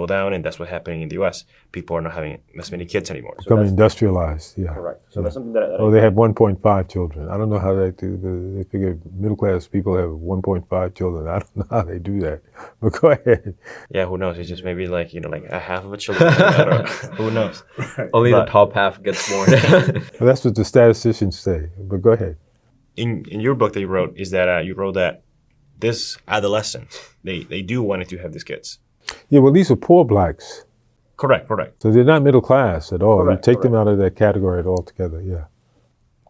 go down, and that's what's happening in the U.S. People are not having as many kids anymore. So Becoming industrialized, yeah. correct. So that's something that Oh, they have 1.5 children. I don't know how they do. They figure middle-class people have 1.5 children. I don't know how they do that. But go ahead. yeah, who knows? It's just maybe like like a half of a children. I don't know. Who knows? Only But- the top half gets born. Well, that's what the statisticians say. But go ahead. In your book that you wrote is that you wrote that this adolescents they do want to have these kids. Yeah, well, these are poor blacks. Correct. So they're not middle class at all. Correct, You take them out of that category altogether, yeah.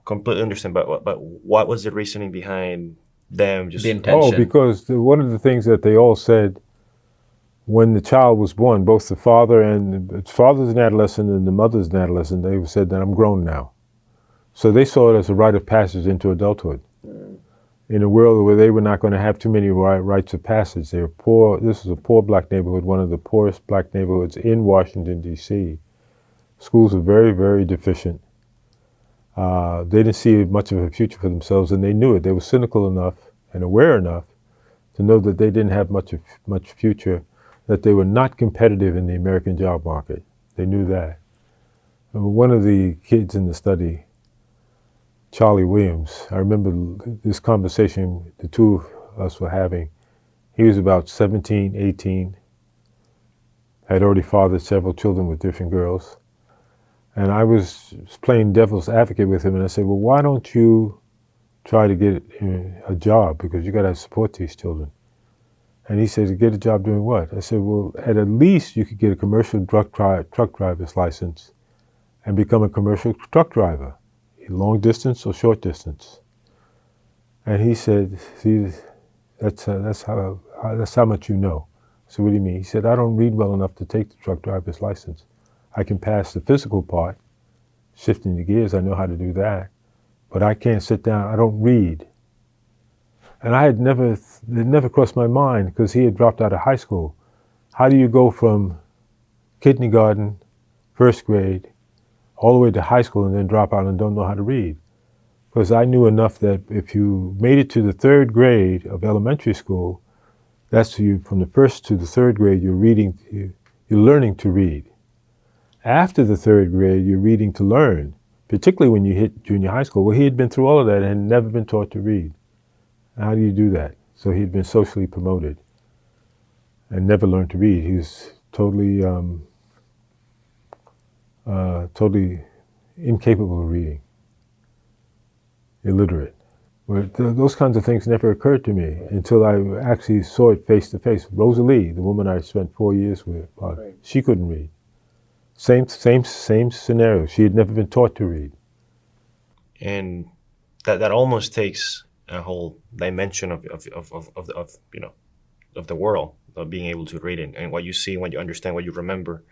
Completely understand. But what was the reasoning behind them just? The intention. Oh, because one of the things that they all said when the child was born, both the father's an adolescent and the mother's an adolescent, they said that I'm grown now. So they saw it as a rite of passage into adulthood. In a world where they were not going to have too many rites of passage. They were poor. This was a poor black neighborhood, one of the poorest black neighborhoods in Washington, D.C. Schools were very, very deficient. They didn't see much of a future for themselves, and they knew it. They were cynical enough and aware enough to know that they didn't have much future, that they were not competitive in the American job market. They knew that. One of the kids in the study, Charlie Williams, I remember this conversation the two of us were having. He was about 17, 18, had already fathered several children with different girls. And I was playing devil's advocate with him, and I said, well, why don't you try to get a job, because you got to support these children. And he said, get a job doing what? I said, well, at least you could get a commercial truck driver's license and become a commercial truck driver. Long distance or short distance. And he said, see, that's how much you know. So what do you mean? He said, I don't read well enough to take the truck driver's license. I can pass the physical part, shifting the gears, I know how to do that, but I can't sit down, I don't read. And it never crossed my mind, because he had dropped out of high school. How do you go from kindergarten, first grade, all the way to high school and then drop out and don't know how to read? Because I knew enough that if you made it to the third grade of elementary school, that's you, from the first to the third grade, you're learning to read. After the third grade, you're reading to learn, particularly when you hit junior high school. Well, he had been through all of that and had never been taught to read. How do you do that? So he'd been socially promoted and never learned to read. He was totally incapable of reading, illiterate. But those kinds of things never occurred to me until I actually saw it face to face. Rosalie, the woman I spent 4 years with, she couldn't read. Same scenario. She had never been taught to read. And that almost takes a whole dimension of the world, of being able to read it, and what you see, what you understand, what you remember.